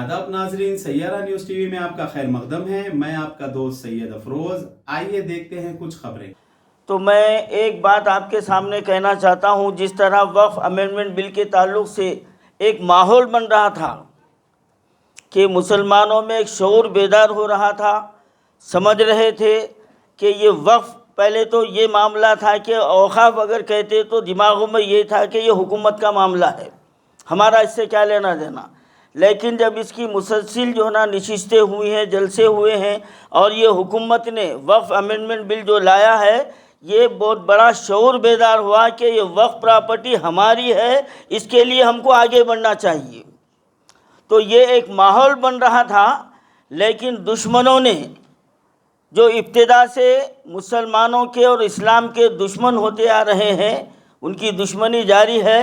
आदाब नाजरीन, Saiyaara news TV में आपका खैर मकदम है। मैं आपका दोस्त सैयद अफरोज़। आइए देखते हैं कुछ खबरें। तो मैं एक बात आपके सामने कहना चाहता हूँ। जिस तरह वक्फ अमेंडमेंट बिल के ताल्लुक से एक माहौल बन रहा था कि मुसलमानों में एक शऊर बेदार हो रहा था, समझ रहे थे कि ये वक्फ, पहले तो ये मामला था कि औकाफ अगर कहते तो दिमागों में ये था कि ये हुकूमत का मामला है, हमारा इससे क्या लेना देना। लेकिन जब इसकी मुसलसिल जो है ना नशिस्तें हुई हैं, जलसे हुए हैं, और ये हुकूमत ने वक्फ अमेंडमेंट बिल जो लाया है, ये बहुत बड़ा शऊर बेदार हुआ कि ये वक्फ प्रॉपर्टी हमारी है, इसके लिए हमको आगे बढ़ना चाहिए। तो ये एक माहौल बन रहा था। लेकिन दुश्मनों ने, जो इब्तिदा से मुसलमानों के और इस्लाम के दुश्मन होते आ रहे हैं, उनकी दुश्मनी जारी है।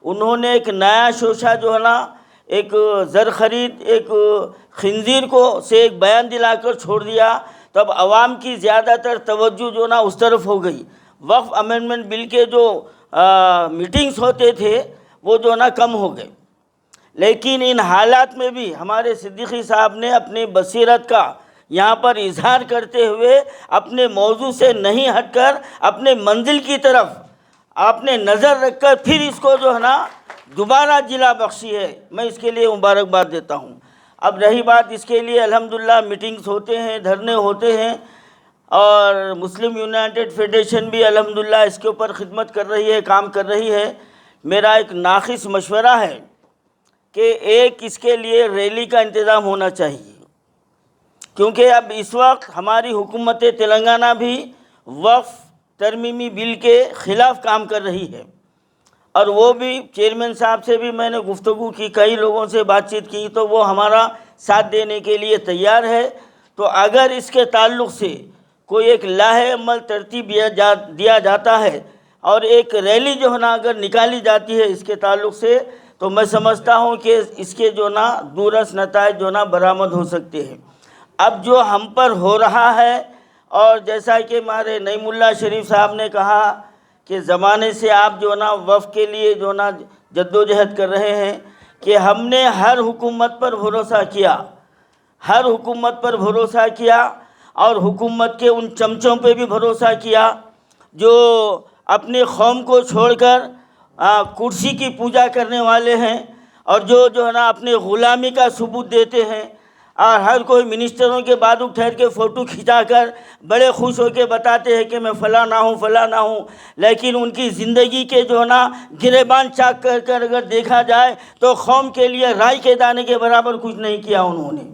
उन्होंने एक नया शोशा जो है ना, एक ज़र ख़रीद, एक खिंजीर को से एक बयान दिलाकर छोड़ दिया। तब आवाम की ज़्यादातर तवज्जो जो ना उस तरफ हो गई। वक्फ अमेंडमेंट बिल के जो मीटिंग्स होते थे वो जो ना कम हो गए। लेकिन इन हालात में भी हमारे सिद्दीकी साहब ने अपनी बसीरत का यहाँ पर इजहार करते हुए अपने मौजू से नहीं हटकर अपने मंजिल की तरफ आपने नज़र रखकर फिर इसको जो है ना दोबारा जिला बख्शी है। मैं इसके लिए मुबारकबाद देता हूँ। अब रही बात, इसके लिए अल्हम्दुलिल्लाह मीटिंग्स होते हैं, धरने होते हैं, और मुस्लिम यूनाइटेड फेडरेशन भी अल्हम्दुलिल्लाह इसके ऊपर खिदमत कर रही है, काम कर रही है। मेरा एक नाखिस मशवरा है कि एक इसके लिए रैली का इंतज़ाम होना चाहिए, क्योंकि अब इस वक्त हमारी हुकूमत तेलंगाना भी वक्फ तरमीमी बिल के ख़िलाफ़ काम कर रही है, और वो भी चेयरमैन साहब से भी मैंने गुफ्तगू की, कई लोगों से बातचीत की, तो वो हमारा साथ देने के लिए तैयार है। तो अगर इसके ताल्लुक़ से कोई एक लाहे अमल तरतीब दिया जाता है और एक रैली जो है ना अगर निकाली जाती है इसके ताल्लुक़ से, तो मैं समझता हूँ कि इसके जो ना दूरस नताइज जो ना बरामद हो सकते हैं। अब जो हम पर हो रहा है, और जैसा कि हमारे नईमुल्ला शरीफ साहब ने कहा कि ज़माने से आप जो ना वफ़ के लिए जो ना जद्दोजहद कर रहे हैं, कि हमने हर हुकूमत पर भरोसा किया, हर हुकूमत पर भरोसा किया, और हुकूमत के उन चमचों पे भी भरोसा किया जो अपने कौम को छोड़कर कुर्सी की पूजा करने वाले हैं, और जो है ना अपने ग़ुलामी का सबूत देते हैं, और हर कोई मिनिस्टरों के बाद ठहर के फ़ोटो खिंचाकर बड़े खुश होकर बताते हैं कि मैं फ़लाँ ना हूँ, फ़लाँ ना हूँ। लेकिन उनकी ज़िंदगी के जो ना गिरेबान चाक कर अगर देखा जाए तो कौम के लिए राई के दाने के बराबर कुछ नहीं किया उन्होंने,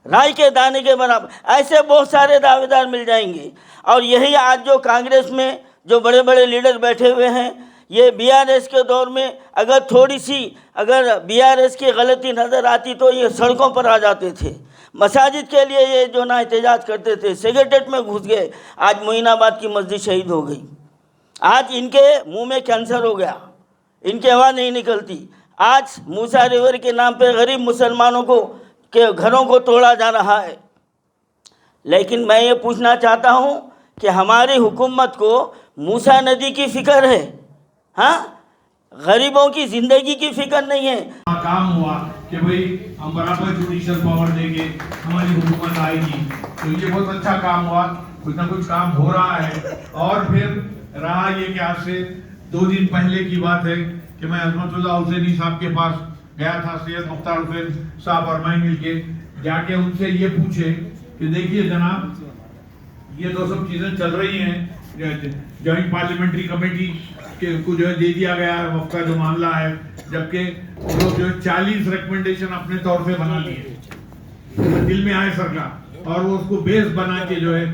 राई के दाने के बराबर। ऐसे बहुत सारे दावेदार मिल जाएंगे। और यही आज जो कांग्रेस में जो बड़े बड़े लीडर बैठे हुए हैं, ये बीआरएस के दौर में अगर थोड़ी सी अगर बीआरएस की गलती नज़र आती तो ये सड़कों पर आ जाते थे, मसाजिद के लिए ये जो ना एहतजाज करते थे, सेक्रेटेरिएट में घुस गए। आज मोइनाबाद की मस्जिद शहीद हो गई, आज इनके मुंह में कैंसर हो गया, इनकी हवा नहीं निकलती। आज मूसा रिवर के नाम पे गरीब मुसलमानों को के घरों को तोड़ा जा रहा है। लेकिन मैं ये पूछना चाहता हूँ कि हमारी हुकूमत को मूसा नदी की फ़िक्र है, हाँ, गरीबों की ज़िंदगी की फ़िक्र नहीं है। काम हुआ कि भाई हम बराबर जुडिशल पावर देंगे, हमारी हुकूमत आएगी, तो ये बहुत अच्छा काम हुआ, कुछ ना कुछ काम हो रहा है। और फिर रहा ये कि आज से 2 दिन पहले की बात है कि मैं अजमतुल्लाह हुसैनी साहब के पास गया था, सैयद मुख्तार हुसैन साहब और मैं मिलके जाके उनसे ये पूछे कि देखिए जनाब, ये तो सब चीज़ें चल रही हैं, जॉइंट पार्लियामेंट्री कमेटी के को जो है दे दिया गया है वक्फ का जो मामला है, जबकि वो लोग जो है 40 रिकमेंडेशन अपने तौर पे बना लिए, दिल में आए सरकार, और वो उसको बेस बना के जो है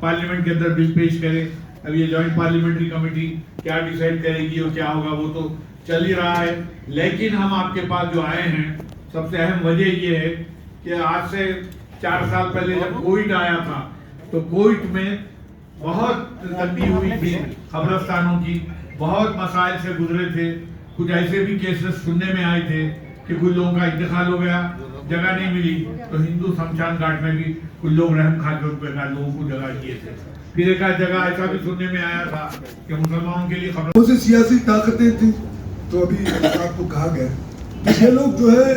पार्लियामेंट के अंदर बिल पेश करे। अब ये जॉइंट पार्लियामेंट्री कमेटी क्या डिसाइड करेगी और क्या होगा वो तो चल ही रहा है। लेकिन हम आपके पास जो आए हैं, सबसे अहम वजह ये है कि आज से 4 साल पहले जब कोविड आया था, तो कोविड में बहुत तंगी हुई थी, कब्रिस्तानों की बहुत मसाइल से गुजरे थे। कुछ ऐसे भी केसेस सुनने में आए थे कि कुछ लोगों का इंतकाल हो गया, जगह नहीं मिली, तो हिंदू शमशान घाट में भी कुछ लोग रहम खा के उन लोगों को जगह दिए थे। फिर एक जगह ऐसा भी सुनने में आया था कि मुसलमानों के लिए बहुत सी सियासी ताकतें थी, तो अभी आपको कहा गया ये लोग जो है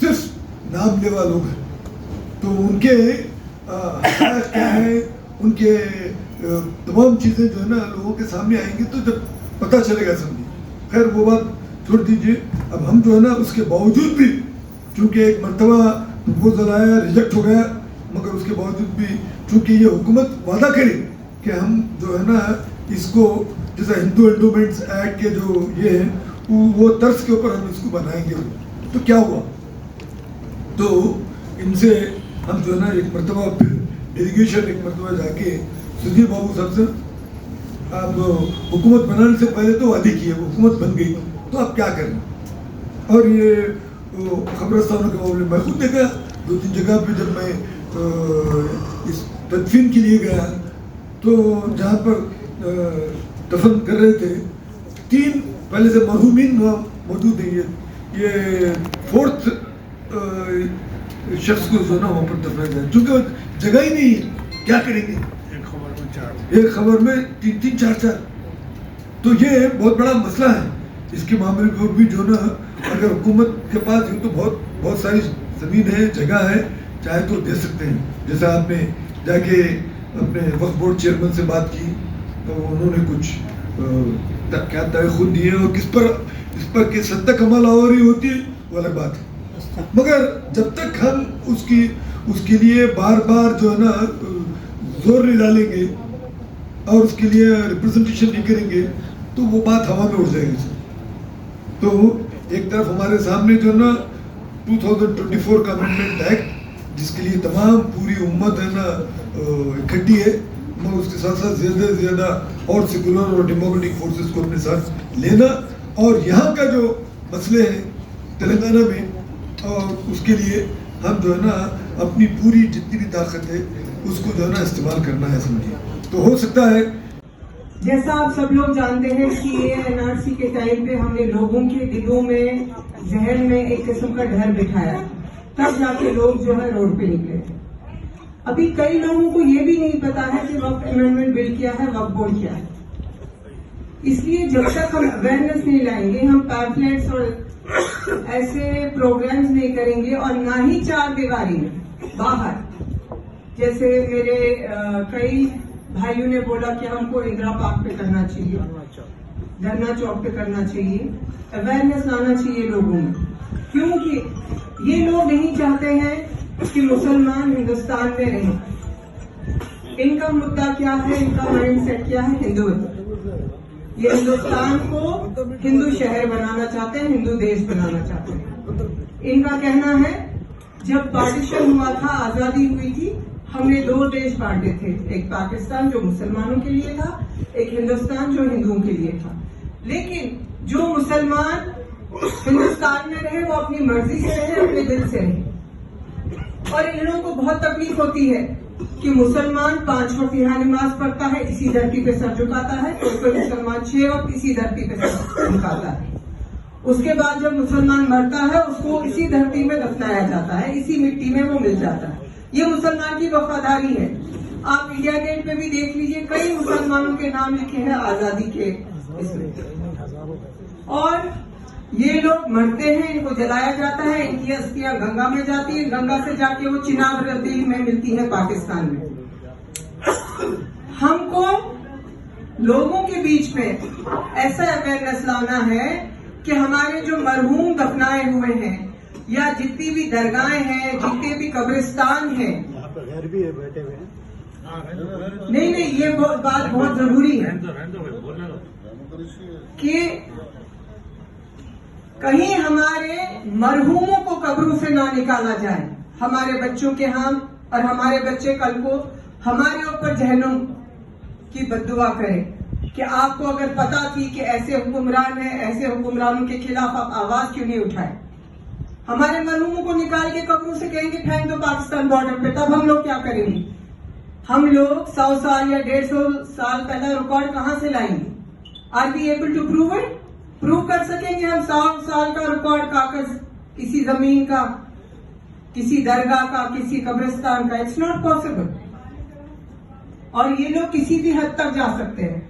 सिर्फ नाम लेवा लोग हैं, तो उनके हालात क्या है, उनके तमाम चीज़ें जो है ना लोगों के सामने आएंगी तो जब पता चलेगा समझिए। खैर वो बात छोड़ दीजिए। अब हम जो है ना उसके बावजूद भी, चूँकि एक मरतबा प्रपोजल आया रिजेक्ट हो गया, मगर उसके बावजूद भी चूँकि ये हुकूमत वादा करे कि हम जो है ना इसको जैसा हिंदू एंडोमेंट्स एक्ट के जो ये है वो तर्ज के ऊपर हम इसको बनाएंगे, तो क्या हुआ? तो इनसे हम जो है ना एक मरतबा फिर डेलीगेशन एक मरतबा जाके सुधीर बाबू साहब से, आप हुकूमत बनाने से पहले तो वादे किए, हुकूमत बन गई तो आप क्या करें? और ये खबरस्तानों के मामले में मैं खुद देखा 2-3 जगह पे जब मैं इस तदफीन के लिए गया तो जहाँ पर दफन कर रहे थे 3 पहले से मरहूमीन मौजूद है, ये 4th शख्स को जो ना वहाँ पर दफनाया जाए, चूँकि जगह ही नहीं है, क्या करेंगे? एक खबर में 3-3, 4-4, तो ये बहुत बड़ा मसला है। इसके मामले में भी जो ना अगर हुकूमत के पास यूँ तो बहुत सारी ज़मीन है, जगह है, चाहे तो दे सकते हैं। जैसे आपने जाके अपने वक्फ बोर्ड चेयरमैन से बात की तो उन्होंने कुछ क्या तय खुद दिए, और इस पर कि सत्ता अमल आवरी होती है वो अलग बात है, मगर जब तक हम उसके लिए बार बार जो है ना जोर नहीं डालेंगे और उसके लिए रिप्रेजेंटेशन नहीं करेंगे तो वो बात हवा में उड़ जाएगी। तो एक तरफ हमारे सामने जो ना 2024 का अमेंडमेंट एक्ट जिसके लिए तमाम पूरी उम्मत है ना इकट्ठी है, मगर उसके साथ साथ ज़्यादा से ज़्यादा और सेकुलर और डेमोक्रेटिक फोर्सेस को अपने साथ लेना, और यहाँ का जो मसले हैं तेलंगाना में, और उसके लिए हम जो है ना अपनी पूरी जितनी भी ताकत है उसको जो है ना इस्तेमाल करना है समझिए। तो हो सकता है जैसा आप सब लोग जानते हैं कि ये एनआरसी के टाइम पे हमने लोगों के दिलों में, जहन में एक किस्म का डर बिठाया, तब जाके लोग जो है रोड पे निकले। अभी कई लोगों को ये भी नहीं पता है कि वक्फ अमेंडमेंट बिल क्या है, वक्फ बोर्ड क्या है। इसलिए जब तक हम अवेयरनेस नहीं लाएंगे, हम पैम्फलेट्स और ऐसे प्रोग्राम्स नहीं करेंगे, और ना ही 4 दीवारी में बाहर, जैसे मेरे कई भाइयों ने बोला कि हमको इंदिरा पार्क पे करना चाहिए, धरना चौक पे करना चाहिए, अवेयरनेस लाना चाहिए लोगों में, क्योंकि ये लोग नहीं चाहते हैं कि मुसलमान हिंदुस्तान में रहें। इनका मुद्दा क्या है, इनका माइंडसेट क्या है? हिंदुत्व। ये हिंदुस्तान को हिंदू शहर बनाना चाहते हैं, हिंदू देश बनाना चाहते हैं। इनका कहना है जब पार्टीशन हुआ था, आजादी हुई थी, हमने 2 देश बांटे थे, एक पाकिस्तान जो मुसलमानों के लिए था, एक हिंदुस्तान जो हिंदुओं के लिए था। लेकिन जो मुसलमान हिंदुस्तान में रहे वो अपनी मर्जी से रहे, अपने दिल से रहे। और इन लोगों को बहुत तकलीफ होती है कि मुसलमान 5 वक्त यहाँ नमाज पढ़ता है, इसी धरती पे सर झुकाता है, तो कोई मुसलमान 6 वक्त इसी धरती पे सर झुकाता है। उसके बाद जब मुसलमान मरता है उसको इसी धरती में दफनाया जाता है, इसी मिट्टी में वो मिल जाता है। ये मुसलमान की वफादारी है। आप इंडिया गेट पे भी देख लीजिए, कई मुसलमानों के नाम लिखे हैं आजादी के इसमें। और ये लोग मरते हैं, इनको जलाया जाता है, इनकी अस्थियां गंगा में जाती है, गंगा से जाके वो चिनाब नदी में मिलती है पाकिस्तान में। हमको लोगों के बीच में ऐसा अवेयरनेस लाना है कि हमारे जो मरहूम दफनाए हुए हैं, या जितनी भी दरगाहें हैं, जितने भी कब्रिस्तान हैं, घर भी है बैठे हुए हैं। नहीं, ये बात बहुत जरूरी है कि कहीं हमारे मरहूमों को कब्रों से ना निकाला जाए। हमारे बच्चों के हम और हमारे बच्चे कल को हमारे ऊपर जहन्नुम की बद्दुआ करें कि आपको अगर पता थी कि ऐसे हुक्मरान हैं, ऐसे हुक्मरानों के खिलाफ आप आवाज क्यों नहीं उठाए। हमारे मरहूमों को निकाल के कब्रों से कहेंगे फेंक दो पाकिस्तान बॉर्डर पे, तब हम लोग क्या करेंगे? हम लोग 100 साल या 150 साल पहला रिकॉर्ड कहां से लाएंगे? Are we able to prove it? Prove कर सकेंगे हम 100 साल का रिकॉर्ड कागज किसी जमीन का, किसी दरगाह का, किसी कब्रिस्तान का? It's not possible. और ये लोग किसी भी हद तक जा सकते हैं।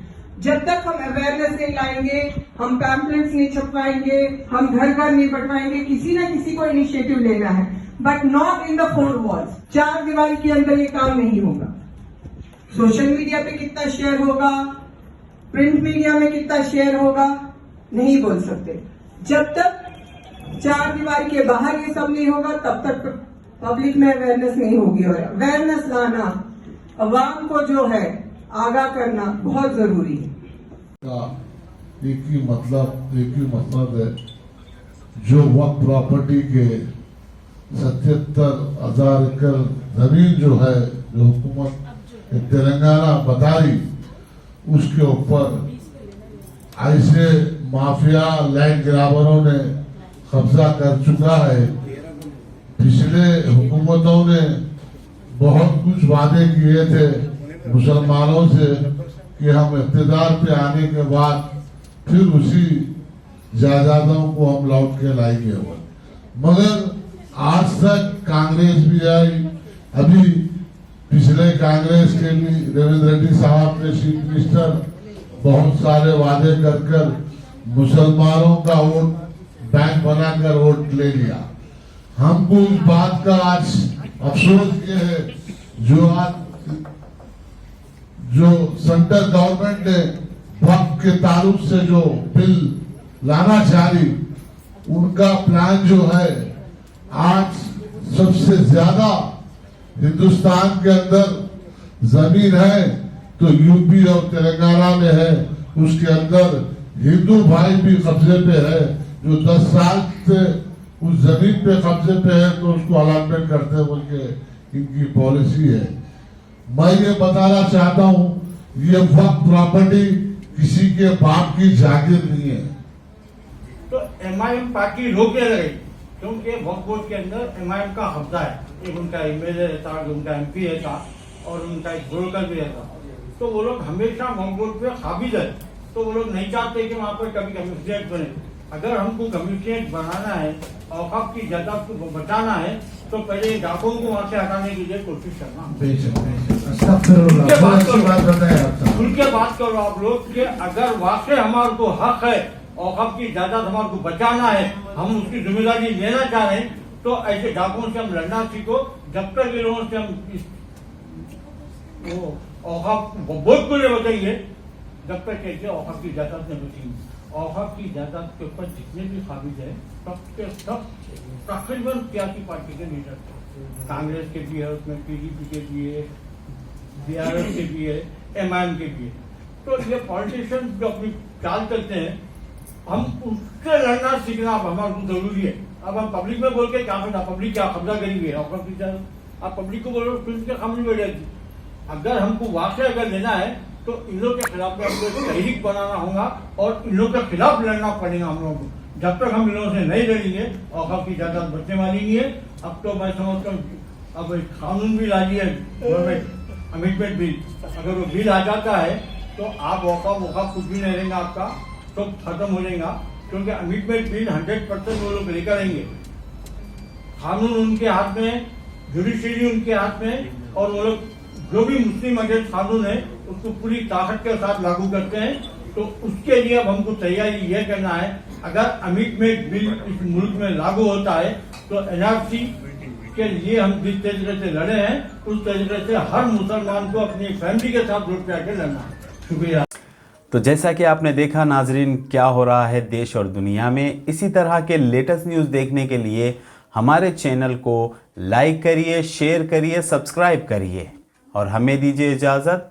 जब तक हम अवेयरनेस नहीं लाएंगे, हम पैम्पलेट्स नहीं छपवाएंगे, हम घर घर नहीं बंटवाएंगे, किसी ना किसी को इनिशिएटिव लेना है, but not in the 4 walls. 4 दीवार के अंदर ये काम नहीं होगा। सोशल मीडिया पे कितना शेयर होगा, प्रिंट मीडिया में कितना शेयर होगा, नहीं बोल सकते। जब तक 4 दीवार के बाहर ये सब नहीं होगा, तब तक पब्लिक में अवेयरनेस नहीं होगी। और अवेयरनेस लाना, अवाम को जो है आगाह करना बहुत जरूरी है। का एक ही मतलब है, जो वक्त प्रॉपर्टी के 77,000 एकड़ जमीन जो है, जो हुकूमत तेलंगाना बताई, उसके ऊपर ऐसे माफिया लैंड ग्राबरों ने कब्जा कर चुका है। पिछले हुकूमतों ने बहुत कुछ वादे किए थे मुसलमानों से कि हम इक़्तिदार पे आने के बाद फिर उसी जायदादों को हम लौट के लाएंगे, मगर आज तक कांग्रेस भी आई। अभी पिछले कांग्रेस के लिए रविंद्र रेड्डी साहब ने चीफ मिनिस्टर बहुत सारे वादे कर मुसलमानों का वोट बैंक बनाकर वोट ले लिया। हमको इस बात का आज अफसोस ये है, जो सेंट्रल गवर्नमेंट ने वक्त के ताल्लुक से जो बिल लाना चाही, उनका प्लान जो है, आज सबसे ज्यादा हिंदुस्तान के अंदर जमीन है तो यूपी और तेलंगाना में है। उसके अंदर हिंदू भाई भी कब्जे पे है, जो 10 साल से उस जमीन पे कब्जे पे है, तो उसको अलॉटमेंट करते बोल के इनकी पॉलिसी है। मैं ये बताना चाहता हूँ, ये वक्त प्रॉपर्टी किसी के बाप की जागीर नहीं है। तो एमआईएम पार्टी रोके रही, क्योंकि वक्फ बोर्ड के अंदर एमआईएम का कब्जा है। एक उनका एमएलए रहता, उनका एमपी रहता और उनका एक ब्रोकर भी रहता। तो वो लोग हमेशा वक्फ बोर्ड पे काबिज है, तो वो लोग नहीं चाहते कि वहाँ पर कभी कमिश्नरेट बने। अगर हमको कमिश्नरेट बनाना है, औकाफ की जायदाद को बचाना है, तो पहले डाकुओं को वहाँ से हटाने के लिए कोशिश करना। खुल के बात करो आप लोग कि अगर वाकई हमारे को हक है, औकाफ की जायदाद हमारे को बचाना है, हम उसकी जिम्मेदारी लेना चाह रहे हैं, तो ऐसे डाकुओं से हम लड़ना सीखो। जब तक ये लोगों से हम औकाफ बहुत को बचेंगे, जब तक ऐसे औकाफ की जायदाद नहीं बचेंगी। औकाफ की जायदाद के ऊपर जितने भी काबिज है, सब तकरीबन सियासी पार्टी के लीडर थे। कांग्रेस के भी है, उसमें पीडीपी के भी है, बीआरएस के भी है, एमआईएम के भी है। तो ये पॉलिटिशियन जो अपनी चाल करते हैं, हम उससे लड़ना सीखना अब हमारे को जरूरी है। अब हम पब्लिक में बोल के क्या करना, पब्लिक क्या कब्जा करेंगे औकाफ की जायदाद? आप पब्लिक को बोलो फिर के सामने बैठ जाएगी। अगर हमको वाकई अगर लेना है, तो इन लोग के खिलाफ में हमको तहरीक बनाना होगा और इन लोग के खिलाफ लड़ना पड़ेगा हम लोगों को। जब तक हम इन लोगों से नहीं लड़ेंगे, औकाफ की जायदाद बचने वाली नहीं है। अब तो मैं समझता हूँ, अब कानून भी ला लिया गवर्नमेंट, अमेंडमेंट बिल। अगर वो बिल आ जाता है तो आप औकाफ कुछ भी नहीं रहेगा, आपका तो खत्म हो जाएगा। क्योंकि अमेंडमेंट बिल 100% वो लोग लेकर आएंगे। कानून उनके हाथ में, जुडिशरी उनके हाथ में, और वो लोग जो भी मुस्लिम अगेंस्ट कानून है उसको पूरी ताकत के साथ लागू करते हैं। तो उसके लिए अब हमको तैयारी ये करना है, अगर अमेंडमेंट बिल इस मुल्क में लागू होता है तो एनआरसी के लिए हम जिस तरीके से लड़े हैं, उस तरीके से हर मुसलमान को अपनी फैमिली के साथ रोड पे आकर लड़ना है। शुक्रिया। तो जैसा कि आपने देखा नाजरीन, क्या हो रहा है देश और दुनिया में। इसी तरह के लेटेस्ट न्यूज़ देखने के लिए हमारे चैनल को लाइक करिए, शेयर करिए, सब्सक्राइब करिए और हमें दीजिए इजाज़त।